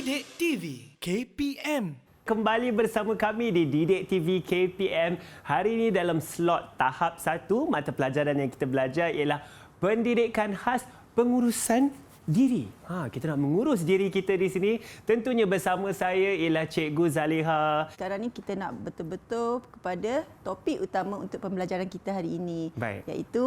Didik TV KPM. Kembali bersama kami di Didik TV KPM. Hari ini dalam slot tahap 1, mata pelajaran yang kita belajar ialah pendidikan khas pengurusan diri. Kita nak mengurus diri kita di sini. Tentunya bersama saya ialah Cikgu Zaliha. Sekarang ni kita nak betul-betul kepada topik utama untuk pembelajaran kita hari ini. Baik. Iaitu,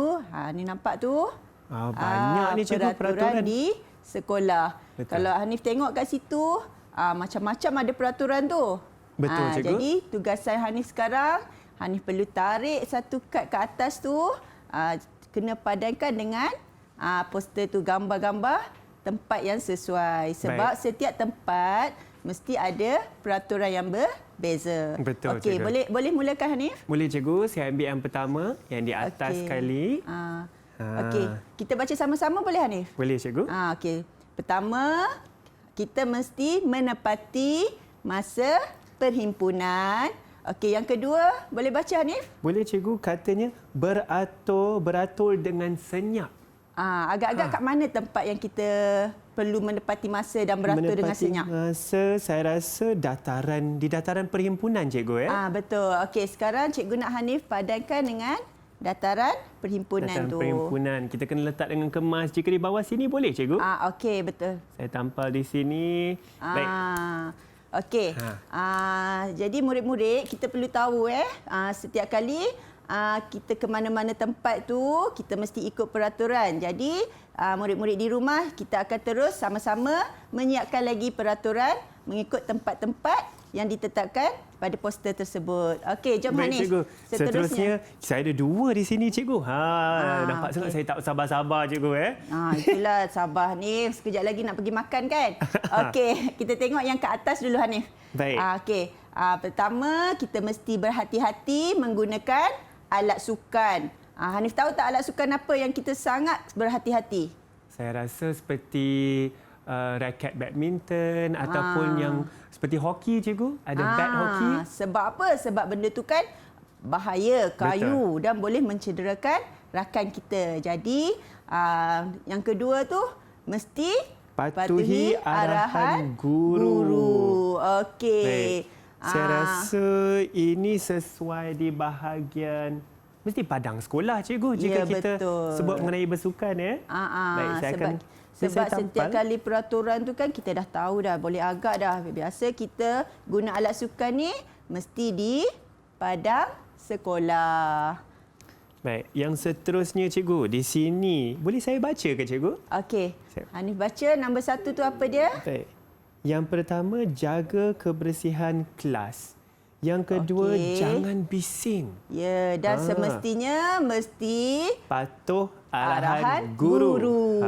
ni nampak tu. Banyak ni cikgu peraturan di sekolah. Betul. Kalau Hanif tengok kat situ, macam-macam ada peraturan tu. Betul, cikgu. Jadi tugasan Hanif sekarang, Hanif perlu tarik satu kad ke atas tu, kena padankan dengan poster tu, gambar-gambar tempat yang sesuai. Sebab setiap tempat mesti ada peraturan yang berbeza. Betul, Okey, cikgu. boleh mulakan Hanif? Boleh cikgu, saya ambil yang pertama, yang di atas sekali. Okey, kita baca sama-sama boleh Hanif? Boleh cikgu. Okey. Pertama, kita mesti menepati masa perhimpunan. Okey, yang kedua, boleh baca Hanif? Boleh cikgu, katanya beratur dengan senyap. Agak-agak kat mana tempat yang kita perlu menepati masa dan beratur dengan senyap? Masa, saya rasa di dataran perhimpunan cikgu. Betul. Okey, sekarang cikgu nak Hanif padankan dengan dataran perhimpunan tu. Perhimpunan. Kita kena letak dengan kemas. Jika di bawah sini boleh cikgu? Okey, betul. Saya tampal di sini. Baik. Okey. Jadi murid-murid kita perlu tahu setiap kali kita ke mana-mana tempat tu kita mesti ikut peraturan. Jadi murid-murid di rumah kita akan terus sama-sama menyiapkan lagi peraturan mengikut tempat-tempat yang ditetapkan pada poster tersebut. Okey, jom Hanif. Cikgu. Seterusnya saya ada 2 di sini cikgu. Nampak sangat saya tak sabar-sabar cikgu. Itulah sabar Hanif. Sekejap lagi nak pergi makan kan? Okey, kita tengok yang ke atas dulu Hanif. Baik. Okey. Pertama, kita mesti berhati-hati menggunakan alat sukan. Hanif tahu tak alat sukan apa yang kita sangat berhati-hati? Saya rasa seperti raket badminton ataupun yang seperti hoki cikgu. Ada bat hoki. Sebab apa? Sebab benda tu kan bahaya, kayu. Betul. Dan boleh mencederakan rakan kita. Jadi yang kedua tu mesti patuhi arahan guru. Okey. Saya rasa ini sesuai di bahagian mesti padang sekolah cikgu jika kita sebut mengenai bersukan Baik, sebab setiap kali peraturan tu kan kita dah tahu dah, boleh agak dah. Biasa kita guna alat sukan ni mesti di padang sekolah. Baik, yang seterusnya cikgu di sini boleh saya baca ke cikgu? Okey. Hanif baca nombor 1 tu apa dia? Baik. Yang pertama, jaga kebersihan kelas. Yang kedua, jangan bising. Ya, dan semestinya mesti patuh arahan guru.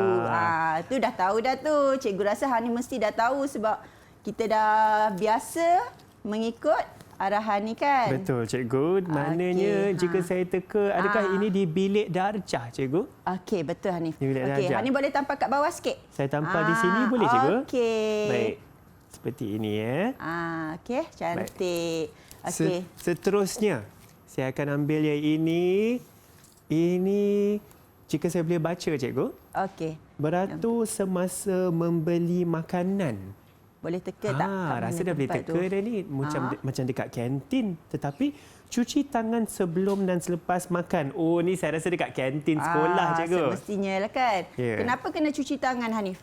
Tu dah tahu dah tu. Cikgu rasa Hanif mesti dah tahu sebab kita dah biasa mengikut arahan ni kan. Betul cikgu. Maknanya jika saya teka, adakah ini di bilik darjah cikgu? Okey, betul Hanif. Okey, Hanif boleh tampal kat bawah sikit? Saya tampal di sini boleh cikgu? Okey. Baik. Seperti ini okey, cantik. Okey. Seterusnya, saya akan ambil yang ini. Ini jika saya boleh baca cikgu. Okey. Beratur semasa membeli makanan. Boleh teka tak? Rasa dah boleh teka dah ni. Macam dekat kantin. Tetapi cuci tangan sebelum dan selepas makan. Oh, ni saya rasa dekat kantin sekolah cikgu. Semestinya lah kan. Kenapa kena cuci tangan Hanif?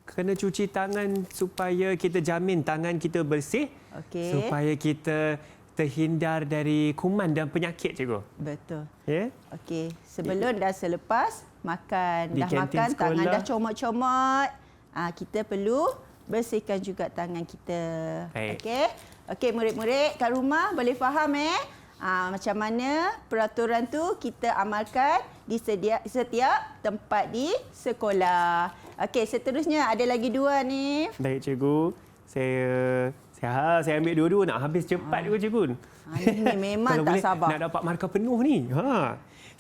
Kena cuci tangan supaya kita jamin tangan kita bersih. Supaya kita terhindar dari kuman dan penyakit cikgu. Betul. Ya? Okey. Sebelum dan selepas makan. Di dah makan, sekolah, tangan dah comot-comot. Kita perlu bersihkan juga tangan kita. Okey. Okey, murid-murid kat rumah boleh faham macam mana peraturan tu kita amalkan di setiap tempat di sekolah. Okey, seterusnya ada lagi 2 ni. Baik cikgu. Saya ambil dua-dua nak habis cepat juga cikgu. Ini memang tak sabar. Nak dapat markah penuh ni.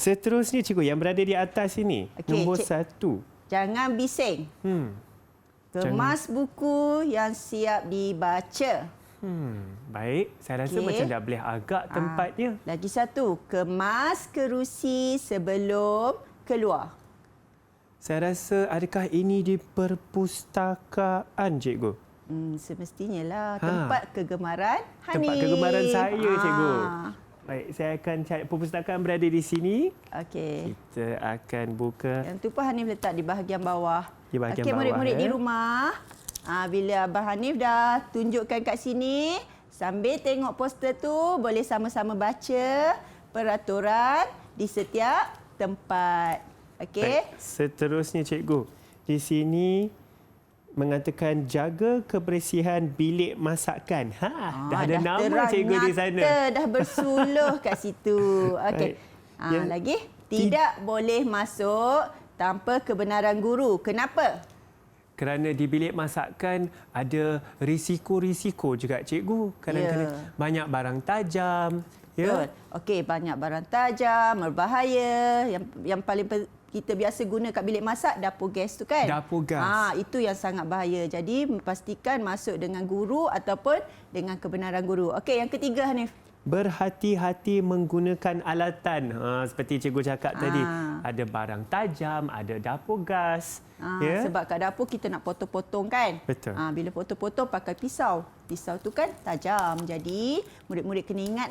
Seterusnya cikgu yang berada di atas ini. Nombor 1. Jangan bising. Kemas buku yang siap dibaca. Baik, saya rasa macam dah boleh agak tempatnya. Lagi satu, kemas kerusi sebelum keluar. Saya rasa adakah ini di perpustakaan, cikgu? Semestinya lah tempat kegemaran Hanif. Tempat kegemaran saya, cikgu. Baik, saya akan cari perpustakaan berada di sini. Okey. Kita akan buka. Yang tu pun Hanif letak di bahagian bawah. Di bahagian Okey, bawah, murid-murid di rumah. Bila Abang Hanif dah tunjukkan kat sini, sambil tengok poster tu, boleh sama-sama baca peraturan di setiap tempat. Okey? Baik, seterusnya, cikgu. Di sini mengatakan jaga kebersihan bilik masakan. Dah ada nama terang cikgu di sana. Dah bersuluh kat situ. Okey. Lagi tidak boleh masuk tanpa kebenaran guru. Kenapa? Kerana di bilik masakan ada risiko-risiko juga, cikgu. Kadang-kadang banyak barang tajam. Betul. Okey, banyak barang tajam, berbahaya. Yang paling kita biasa guna kat bilik masak, dapur gas tu kan? Dapur gas. Itu yang sangat bahaya. Jadi, pastikan masuk dengan guru ataupun dengan kebenaran guru. Okey, yang ketiga, Hanif. Berhati-hati menggunakan alatan. Seperti cikgu cakap tadi. Ada barang tajam, ada dapur gas. Sebab kat dapur kita nak potong-potong kan? Betul. Bila potong-potong pakai pisau. Pisau tu kan tajam. Jadi, murid-murid kena ingat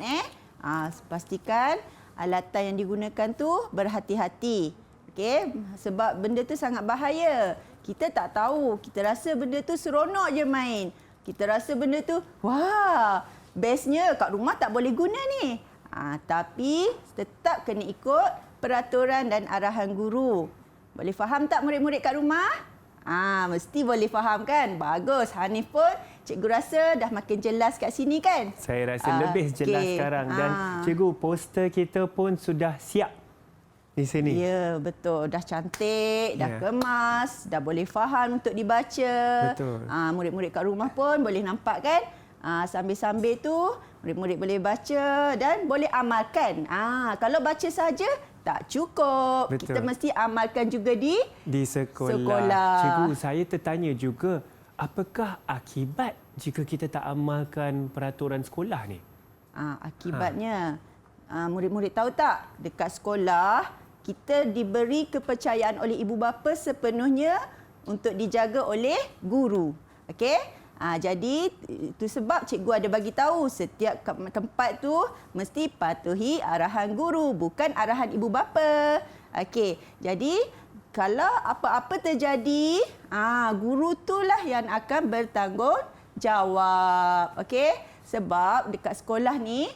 pastikan alatan yang digunakan tu berhati-hati. Okey, sebab benda tu sangat bahaya. Kita tak tahu. Kita rasa benda tu seronok je main. Kita rasa benda tu, wah, bestnya kat rumah tak boleh guna ni. Tapi tetap kena ikut peraturan dan arahan guru. Boleh faham tak murid-murid kat rumah? Mesti boleh faham kan? Bagus. Hanif pun cikgu rasa dah makin jelas kat sini kan? Saya rasa lebih jelas sekarang. Dan cikgu, poster kita pun sudah siap di sini. Ya, betul. Dah cantik, dah kemas, dah boleh faham untuk dibaca. Betul. Murid-murid kat rumah pun boleh nampak kan? Sambil-sambil tu, murid-murid boleh baca dan boleh amalkan. Kalau baca saja tak cukup. Betul. Kita mesti amalkan juga di sekolah. Cikgu, saya tertanya juga, apakah akibat jika kita tak amalkan peraturan sekolah ni? Akibatnya, murid-murid tahu tak? Dekat sekolah, kita diberi kepercayaan oleh ibu bapa sepenuhnya untuk dijaga oleh guru. Okey? Jadi itu sebab cikgu ada bagi tahu setiap tempat tu mesti patuhi arahan guru, bukan arahan ibu bapa. Okey. Jadi kalau apa-apa terjadi, guru itulah yang akan bertanggungjawab. Okey? Sebab dekat sekolah ni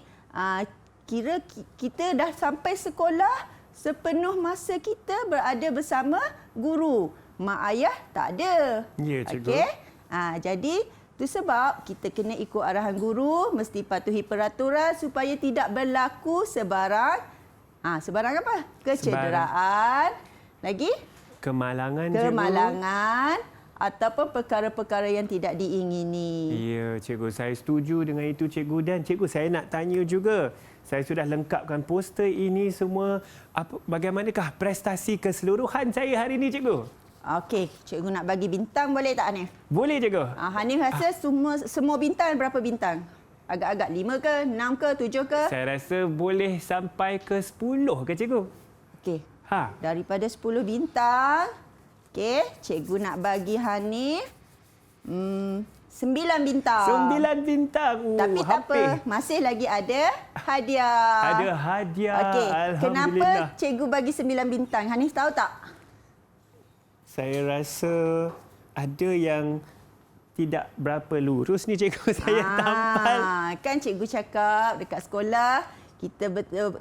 kira kita dah sampai sekolah, sepenuh masa kita berada bersama guru. Mak ayah tak ada. Ya, cikgu. Okey? Jadi, itu sebab kita kena ikut arahan guru, mesti patuhi peraturan supaya tidak berlaku sebarang apa? Kecederaan. Lagi? Kemalangan, ataupun perkara-perkara yang tidak diingini. Ya, cikgu. Saya setuju dengan itu, cikgu. Dan cikgu, saya nak tanya juga. Saya sudah lengkapkan poster ini semua. Bagaimanakah prestasi keseluruhan saya hari ini, cikgu? Okey, cikgu nak bagi bintang boleh tak, Hanif? Boleh, cikgu. Hanif rasa semua bintang berapa bintang? Agak-agak 5 ke, 6 ke, 7 ke? Saya rasa boleh sampai ke 10 ke, cikgu? Okey. Daripada 10 bintang, cikgu nak bagi Hanif 9 bintang. 9 bintang. Tapi tak apa, masih lagi ada hadiah. Ada hadiah. Okey, Alhamdulillah. kenapa cikgu bagi 9 bintang? Hanif tahu tak? Saya rasa ada yang tidak berapa lurus ni, cikgu. Saya tampal. Kan cikgu cakap dekat sekolah kita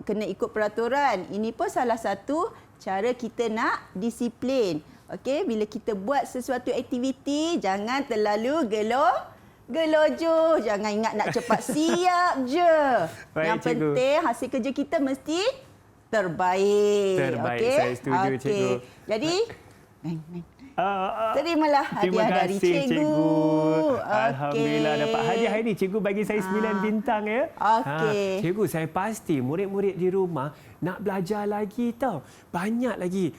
kena ikut peraturan. Ini pun salah satu cara kita nak disiplin. Okey, bila kita buat sesuatu aktiviti, jangan terlalu gelojoh. Jangan ingat nak cepat siap je. Baik, yang cikgu. penting hasil kerja kita mesti terbaik. Terbaik, okay? saya setuju, cikgu. Jadi, terimalah hadiah dari cikgu. Alhamdulillah dapat hadiah hari ini. Cikgu bagi saya 9 bintang ya. Okey. Cikgu, saya pasti murid-murid di rumah nak belajar lagi tau. Banyak lagi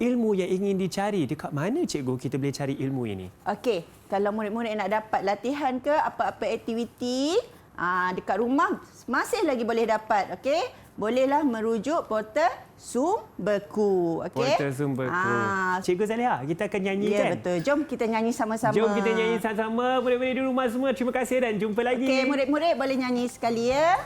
ilmu yang ingin dicari. Dekat mana, cikgu, kita boleh cari ilmu ini? Okey, kalau murid-murid nak dapat latihan ke apa-apa aktiviti dekat rumah masih lagi boleh dapat. Okey, bolehlah merujuk portal Sumberku. Okey. Portal Sumberku. Cikgu Zaliha, kita akan nyanyi Ya, kan? betul. Jom kita nyanyi sama-sama. Jom kita nyanyi sama-sama. Murid-murid di rumah semua, terima kasih dan jumpa lagi. Okey, murid-murid boleh nyanyi sekali ya.